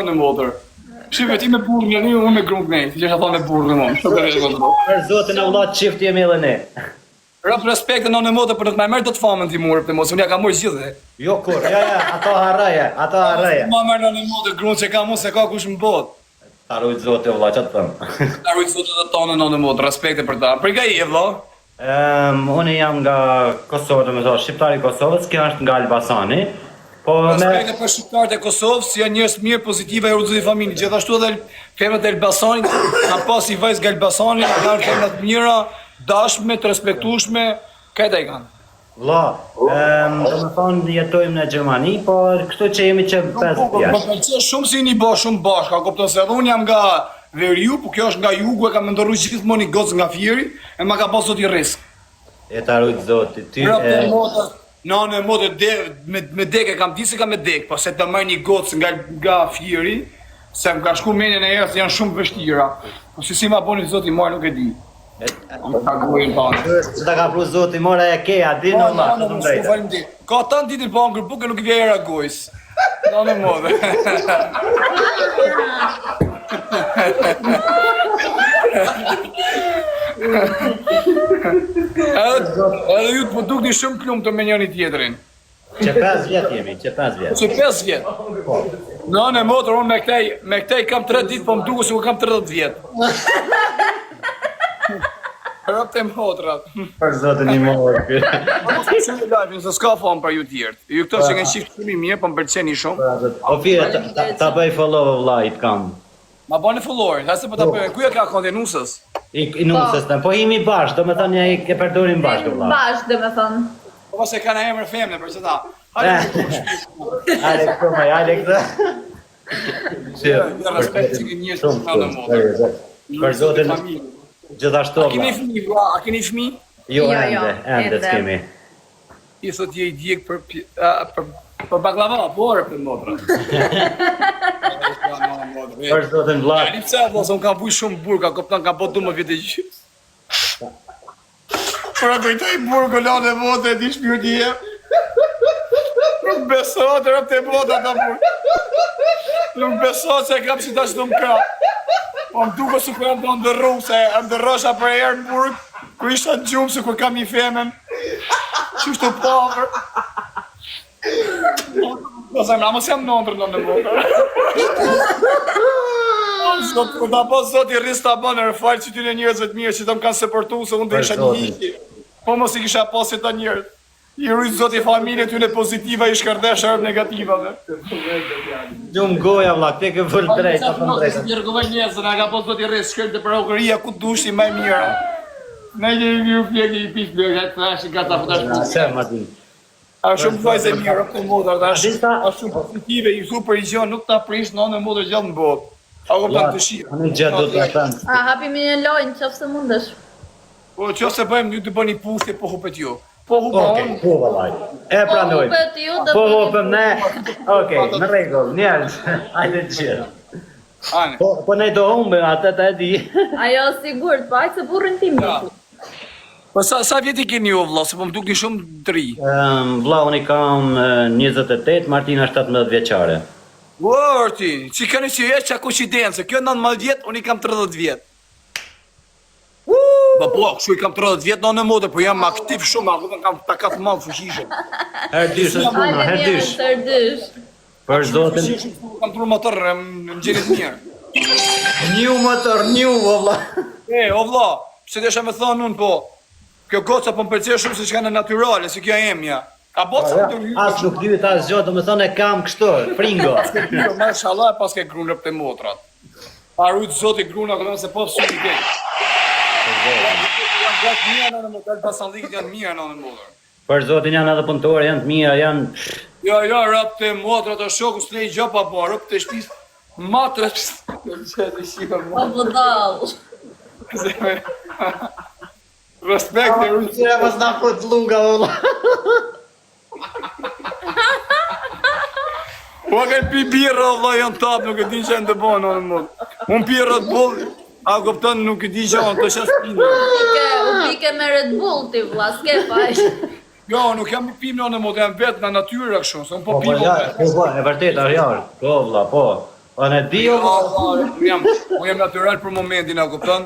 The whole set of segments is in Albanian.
në motor. Shive ti me burrë njëri, unë me grup nej. Ti që ka thonë me burrë në mund. Për zotin e vëllat çift jemi edhe ne. Rap respekte në motor për të më merr dot famën ti murë të mos. Unë ja kam marrë gjithë. Jo kur, ja, ato harraje. Ma merr në motor gruan që ka mos se ka kush më bot. Ta rujt zoti vëllat, çat thon. Ta rujt zoti të tonë në motor, respekte për ta. Për ai vëlla. Unë jam nga Kosova, domethënë shqiptari i Kosovës, kjo është nga Elbasani. Po respekte për shqiptarët e Kosovës, janë njerëz mirë, pozitive, e udhëzoi familje. Gjithashtu edhe femrat e Elbasanit, kanë pasi vajzë nga Elbasani, kanë femra të mira, dashme, të respektueshme, këta i kanë. Vlla, domethënë jetojmë në Gjermani, por kështu që jemi që 5 vjet. Po pëlqej shumë si jeni bashkë, shumë bashkë, kupton se edhe unë jam nga Veriu, po kjo është nga jugu, e kam ndorru gjithmonë i gocë nga Fieri, e ma ka pas zoti rrezik. E ta rujt zoti, ty Në motë me dek e kam di se kam me dek, po se të marr një gocë nga Fieri, se më ka shku menjen e erës janë shumë vështira. Po si ma boni zoti marr nuk e di. Ta gojën tonë. Se ta ka pru zoti mora e ke, a di në ma, të drejtë. Ka tanë ditë pa ngër bukë, nuk i vje era gojës. Në modë. Edhe ju të po dukni shumë klumtë me njëri tjetrin. Që 5 vjet jemi, që 5 vjet. Që 5 vjet? Po. Në motor, unë me këtej kam 3 ditë, po më duku se ku kam 30 vjet. Rëp të motrat. Për zotin i morë. Se s'ka famë për ju tjertë. Ju këto që kënë shifë shumë i mirë, po më përqeni shumë. O fire, ta bëj follow vllajt kam. Ma bani follower, hajse po ta bëjë. Kuja ka konti nusës? I nusës, po jemi bashkë, do me thonë një e përdorim bashkë vllaj. Bashkë, do me thonë. Po se ka në emër femne, për që ta. Ale këto maj, ale këto. Në respekt që kënë njështë që ka në modë. Për zotin, gjithashtu A keni fëmi, vla? A keni fëmi? Jo, ende s'kemi. I thot je i djek për baklava, por për modrë. Për zotin vllaj. Ani pse vlla, se unë kam buj shumë burg, ka koptan ka bot 12 vjet e gjysmë. Por kujtoj burgu lanë vote di shpirti e. Nuk besot rëp të bota ta burg. Nuk besot se kam si tash do më ka. Po më duke su kërëm të ndërru, se ndërrosha për erë në burg, ku isha në gjumë se kur kam një femen. Qështë të pavër. Do zemra, mos jam nëndër në burg. Kur ta po zoti rris ta bën rëfal që ty në njerëzve të mirë që të më kanë supportu se unë të isha një hiqi. Po mos i kisha pas ta njerëz. I rrit zoti familje ty në pozitiva i shkërdesh rëp negativave. Gjumë goja vlla, te ke vëll drejt, apo drejt. Ti rregulloj njerëzën, nga po zoti rris shkëlte për okëria ku dushi më mirë. Ne jemi ju fjekë i pikë bëj atë tash gata futash. Se Martin. A shumë vajzë mirë këtë modër tash. A shumë pozitive, i super i gjon, nuk ta prish në modër gjallë në botë. A kupton të shih. Unë gjë do të thënë. A hapim një lojnë, qofse mundesh. Po qofse bëjmë ju të bëni puthje po hupet ju. Po hupon. Okej, po vallaj. E pranoj. Po hopëm ne. Okej, në rregull, njerëz. Hajde të gjithë. Ani. Po ne do humbem atë ta e di. Ajo sigurt, po ajtë se burrin tim. Po sa vjeti keni ju vlla, se po më dukni shumë të ri. Vlla, unë kam 28, Martina 17 vjeçare. Vorti, që këni që jetë që koincidencë, kjo 19 vjetë, unë i kam 30 vjetë. Po, kështu i kam 30 vjetë në modër, po jam aktiv shumë, ako kam takat malë fuqishe. Herdysh, herdysh. Herdysh. Për zotin. Kam tru motor, më gjenit mirë. New motor, new, o vlla. O vlla, pse desha me thonë unë, po, kjo goca po më përcej shumë se që ka në naturale, si kjo emja. Ka botë sa të rrë. As nuk dyhet as gjë, do me thonë e kam kështu, fringo. Mashallah, pas ke grunë rëp të motrat. Pa rujtë zoti gruna, këtë se po fësut i kejtë. Janë gjatë mija në model, pasallikit janë mija në model. Për zotin janë edhe punëtore, janë të mira, janë... Jo, rëp të motrat o shoku s'lej gjopa po, rëp të shpis matrat. O vëdall. Respekt e rujtë. Qëra pas na fut lunga, valla. Po ka pi birra valla janë tap, nuk e di që e ndëbon në mod. Unë pi Red Bull, a kupton nuk e di që anë të shaspinë. U pike me Red Bull ti vlla, s'ke faj. Jo, nuk jam pim në mod, jam vetë në natyrë kështu, se unë po pim. Po, e vërtet, arjar. Po, vlla, po. Po në di o Unë jam natural për momentin, a kupton?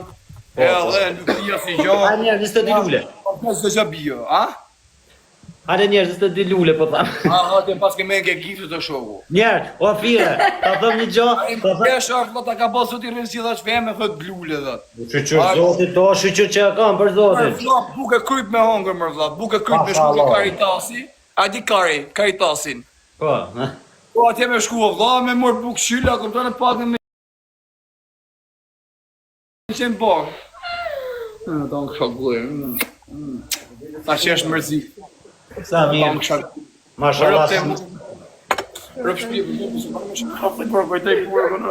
Edhe nuk di si gjë. A njerë, nësë të di lule. Po s'do gjë bio, a? Hajde njerë, nësë të di lule, po thamë. Aha, të pas ke me ke giftë të shoku. Njerë, o fire, ta thëm një gjo. Pesha është ta ka pas zoti rreth gjithë as veme thot lule thot. Shqyqyr zotit to, shqyqyr që e kam për zotit. Vllap, buke kryp me hongër më vllap, buke kryp me shku karitasi. A di karitasin. Po, Po atje me shku vllap me mor buk shyla, kupton e pak me qenë bak. Don këshogluj. Ta që është mërzi. sa mirë. Mashallah. Rëp shpjevë, më kujtej burgën.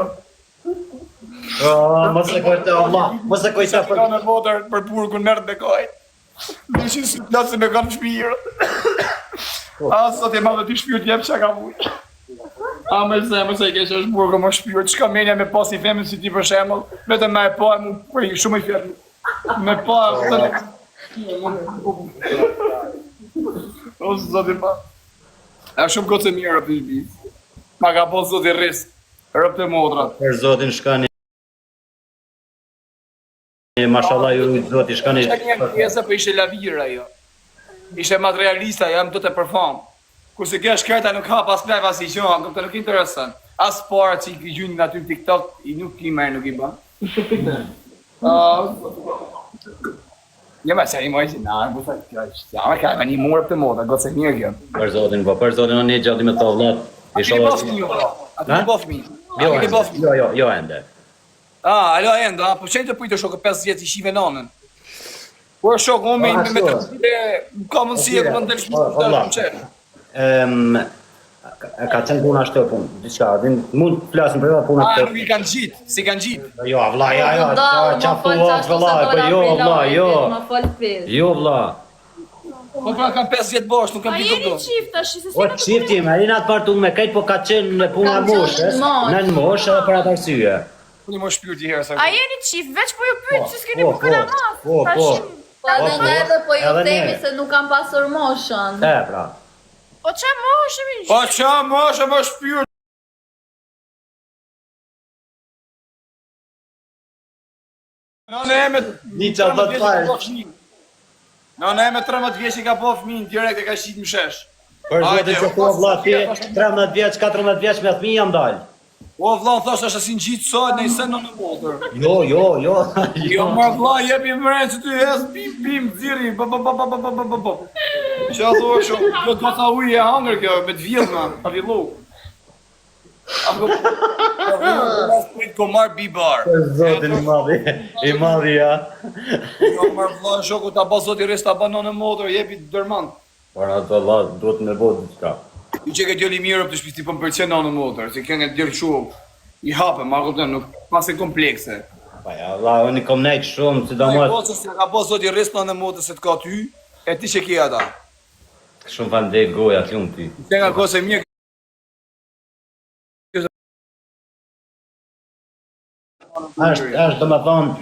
Mos e kujtë, Allah, mos e kujtë për... Ka me votër për burgën mërë me kaj. Nishin si platë se me kanë shpirë. A, sot e ma dhe ty shpirë t'jep që ka vujtë. A, me zemë se i kesh është burgën më shpirë. Qka menja me pas një femën si ti për shemull, vetëm me e pa e mu prej shumë i fjerë. Me pa e o, zot i pa. E shumë gotë se mirë rëp të shbi. Ma ka po zot i rrisë. Rëp të modrat. Për zotin shkani... Mashallah ju rujtë zoti shkani... Qa një pjesë për ishe lavira jo. Ishe materialista, jam do të përfam. Kurse kjo shkreta nuk ha pas plaj pas i qoha, këmë nuk interesën. As para që i gjynë në aty TikTok, i nuk i merë nuk i ba. Njëma që i mojë që nërë, buta kjo është. Ja, me ka një murë për të moda, gotë se mirë kjo. Për zotin, po, për zotin, në një gjalli me të vlat. A ti një bofë një, a ti një bofë mi. Jo, ende. Alo enda, po qenë të pujtë shokë 5 vjetë i shive nanën. Po shokë, unë me të qire, ka mundësi e këmë ndërshmi të qërë. Ka qenë puna shtë punë, diçka, mund të flasim për puna shtë. Nuk i kanë gjitë, si kanë gjitë. Jo, vla, qafu vla, po jo, vla, jo. Jo, vla. Po pra kanë 5 vjetë bosh, nuk kanë A bitë jeni do. qift tash, se si Po qifti, me rinat partu me kajt, po ka qenë në puna moshës, në moshë edhe për atë arsye. Unë i më shpyrë t'i herë sa. A jeni qift, veç po ju pyet se s'keni po këna mas. Po. Edhe nga edhe po ju Edhe themi ne. se nuk kam pasur moshën. Pra. O qa moshë mi? Po qa moshe më shpyrë. Në e me... Një qa do të falë. Në e me 13 vjeç i ka po fëmin, direkt e ka shqit më shesh. Për zotin që thua vla ti, 13 vjeç, 14 vjeç me thmi jam dalë. O vla, në thosht është asin gjitë sot në i sen në motër. Jo. Jo më vla, jepi mërën që ty hes, bim, dziri, bë. Që a thua shumë, do të ta ujë e hangër kjo, me të vjedhna, a villu. Ako, komar bibar. Për zotin i madhi, ja. Jo më vla, shoku ta ba zoti res ta ba në motër, jepi dërmand. Por ato vla, duhet me botë diçka. Ju që ke djeli mirë të shpiti për më përqen në motër, se kënë e djelë shumë, i hape, ma këpëtën, nuk pasin komplekse. Pa ja, vla, unë i kom nejtë shumë, si do Ai mos. bocës se ka bo zoti res në motër se të ka ty, e ti që ki ata. Shumë fan dhe goja, t'lumë ti. Se nga kose mirë, Është do me thonë,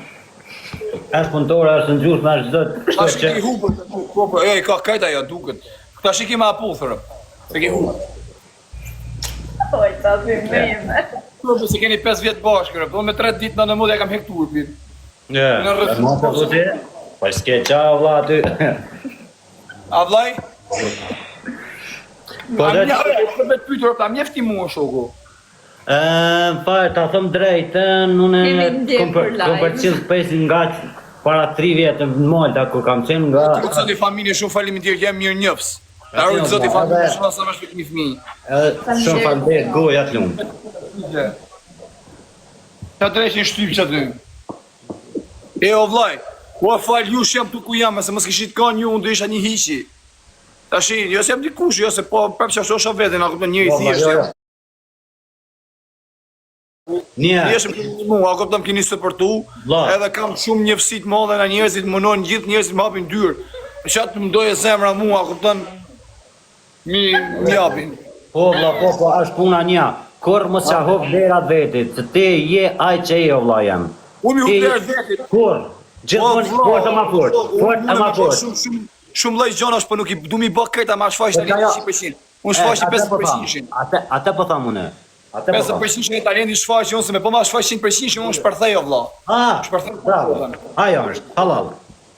është punëtore, është në gjusë, është zëtë, ta kështu shiki që... hupër, po, e, ka kajta ja duket. Ta shiki ma aputhërë, se ki hupër. Oj, ta zimime. Se keni 5 vjetë bashkërë, po me 3 ditë në mundë e kam hektur, pin. Në rrëth. Ma të vëti, po s'ke qa, vla, ty. A vlaj? Po A dhe... mjeftë pytur, ta mjefti mua shoku. Pa, ta thëmë drejtën, unë Kemi ndjerë kom për live. përcil pesi nga para 3 vjetë në Malta, ku kam qenë nga... Ti zoti familje shumë faleminderit, jam mirë njëfës. Ta rrujt zoti familje shumë sa më shpik një fëmijë. Shumë falë goja t'lumë. Ta dreqin shtyp që aty. E o vlaj, o falj ju shem tu ku jam, se mos kishit ka një unë do isha një hiqi. Ta shi, jo se jam dikush, jo se po prap që ashtu osha vete, na kupton njëri thjesht. Një, Jeshëm keni mua, a kupton keni supportu, Vlla. edhe kam shumë njëfësit madhe nga njerëzit, mënon gjithë njerëzit më hapin dyrë. Për qatë më doje zemra mua, a kupton, mi japin. po, vla, po, është puna një. Kur mos qa hop derat vetit, se ti je aj që e o vla jam. Unë mi hupler vetit. Kur? Gjithmonë, po të ma fort, Shumë lej gjona është, po nuk i du mi bë këta, ma shfaq të Po, 100%. Unë shfaq 50%. Ate po tham une. Atë po. 50% që italiani shfaqë unë se me po ma shfaq 100% që unë shpërthej o vlla. Shpërthej. Bravo. Ajo është halal.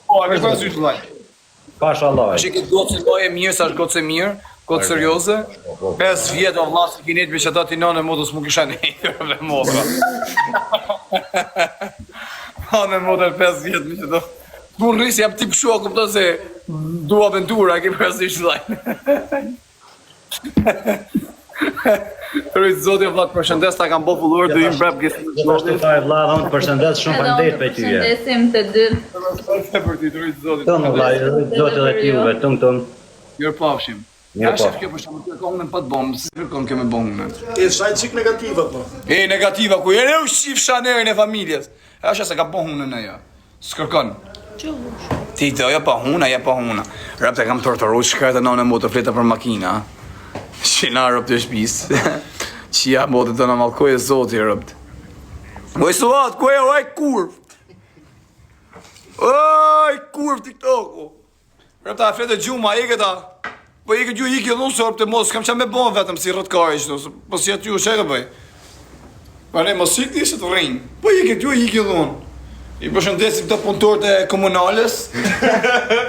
Po, e ke parasysh vllai. Pashallah. Tash e ke gocë lloje mirë, sa është gocë mirë, gocë serioze. 5 vjet o vlla se kinet me çata ti nënë modës më kisha nejër me motra. Ha me modër 5 vjet me çdo. Unë rrisi jam tip shua, kupton se du aventura, ke parasysh vllai. Rrit zoti vlla, përshëndes, ta kam bë folluar do im prap gjithë. Është fare vlla, unë përshëndes shumë faleminderit për tyje. Përshëndesim të dy. Për ti rrit zoti. Tonë vlla, zoti dhe ti juve, ton. Mirëpafshim. Ja shef kjo për shkak të kohën pa të bombë, si kërkon kemë bombën. E shaj çik negativa po. E negativa ku jeni u shif shanerën e familjes. Është se ka bën hunën ajo. S'kërkon. Ti do ja pa huna, ja pa huna. Rapta kam torturuar shkërta nënë motor fleta për makina. Shina rëpt të shpis. Qia motë të në malkoj e zoti rëpt. Oj suat, ku e oj kurv. Oj kurv TikToku. Rëpta a fletë gjuma, i këta. Po i këtë ju i këtë unë së rëpt të mos, kam qa me bon vetëm si rëtkari qëtu. Po si aty u shekë bëj. Pa ne mos ikti se të rrinjë. Po i këtë ju i këtë unë. I përshëndesim të punëtorët e komunales.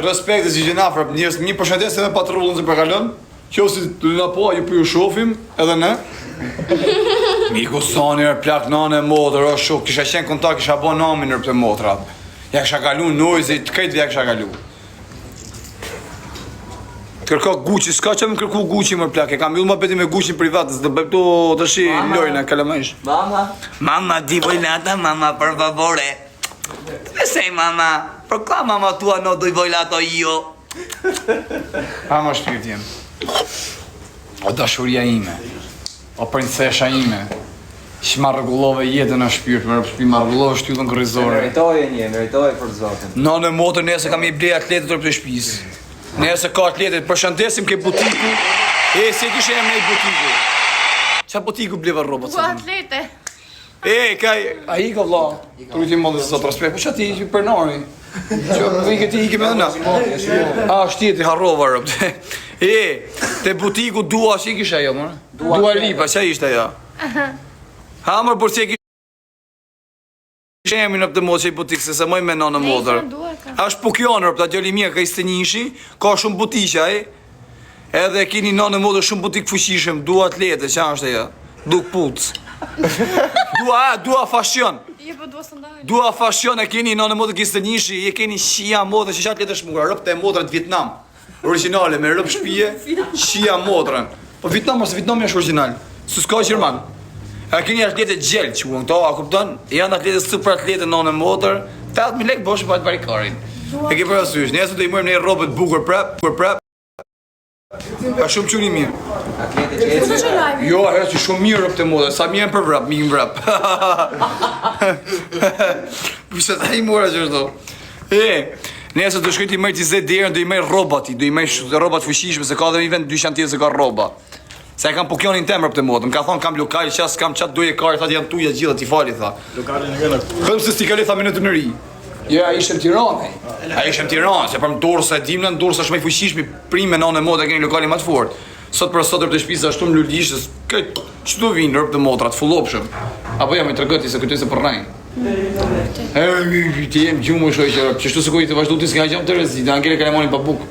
Respekt e gjinaf rëpt njërës. Mi përshëndesim dhe patrullën që përkallon. Kjo si të lina po, ju për ju shofim, edhe ne. Miku sani e plak nane e motër, o shok, kisha qenë kontakt, kisha bo namin nërë për motrat. Ja kisha kalu nojzi, të kejtë ja kisha kalu. Të kërko Gucci, s'ka që më kërku Gucci mërë plak, e kam jullë ma beti me Gucci privat, dhe bëjto të shi lojnë e kalamajsh. Mama, di vojlata, mama, per favore. Besej, mama, për ka mama tua no doj vojlato io? Ama shpirt jem. O dashuria ime, o princesha ime, që ma rregullove jetën në shpirt, ma rregullove shtyllën kërrizore. Meritoj për zotin. Në motër nese kam i blej atletet të për shpis. Nese ka atletet, përshëndesim ke butiku. E, se kishe jem nejt butiku. Qa butiku bleva robot? Ku atlete? E, kaj, a i ka vla, të rritim më dhe zot respekt, po që ati i përnari. Që i këti i keme dhe na. A, shtjeti, harrova rëpt. E, te butiku dua, që i kisha jo, mërë? Dua lipa, që ishte jo? Ha, mërë, por që i kisha jemi në këtë modë që i butik, se se moj me në modër. Ashtë po kjo në rëpta, djoli mija ka i stenishi, ka shumë butikja, edhe kini në modër shumë butik fushishëm, dua atlete, që ashte jo? Duk puc. Dua fashion. Dua fashion e keni në modë kiste njëshi, e keni shia modë që qatë letë shmura, rëpte e modrën të Vietnam. Originale, me rëpë shpije, shia modrën. Po Vietnam ose Vietnam është original, së s'ka Gjerman. E keni atlete gjelë që unë këto, a kupton? Janë atlete super atlete në modër, 8.000 lekë boshë pa të barikarin. E ke për asysh, nesë të i mërëm një robët bukur prep. Ka shumë quni mirë. Jo, ajo që shumë mirë rëpë të modë, sa mirë për vrap, mi vrap. Përse ta i mora që është do. Nesë të shkujt i mërë t'i zet derën, do i mërë robati, do i mërë robat fushishme, se ka dhe mi vend 200 tjetë se ka roba. Se e kam pokjonin tem rëpë të modë, më ka thonë kam lokali, qas kam qatë doje kari, thati janë tuja gjitha t'i fali, tha. Lokali në gëna. Këtëm se sti kali, tha minutë në ri. Ja, a ishte në Tiranë, a ishte në Tiranë, se për më dorsa e dimna, në dorsa shumë i fushishmi, prime në modë e keni lokali ma të fort. Sot për sot rëpë të shpisa ashtu më lullishës, që du vinë rëpë të motrat, fullopshëm. Apo jam i të rëgëti se këtoj se për rajnë. Ti jem gjumë shoj që rëpë, që shtu se kojë të vazhdu ti s'ka gjamë të rëzit, në angele ka lemonin pa bukë.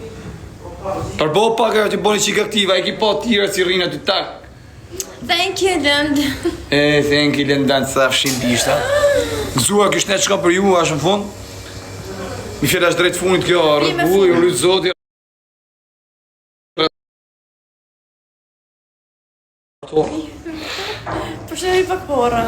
Tërbo pak e ti boni qik aktiva, e ki pa tira si rrinë aty tak. Thank you, Lënd. Thank you, Lëndan, sa fshin bishta. Gëzua kështë ne qka për ju, ashtë në fund. Mi fjell ashtë drejtë funit kjo, rëgulli, rritë zoti. Përshëri pak pora.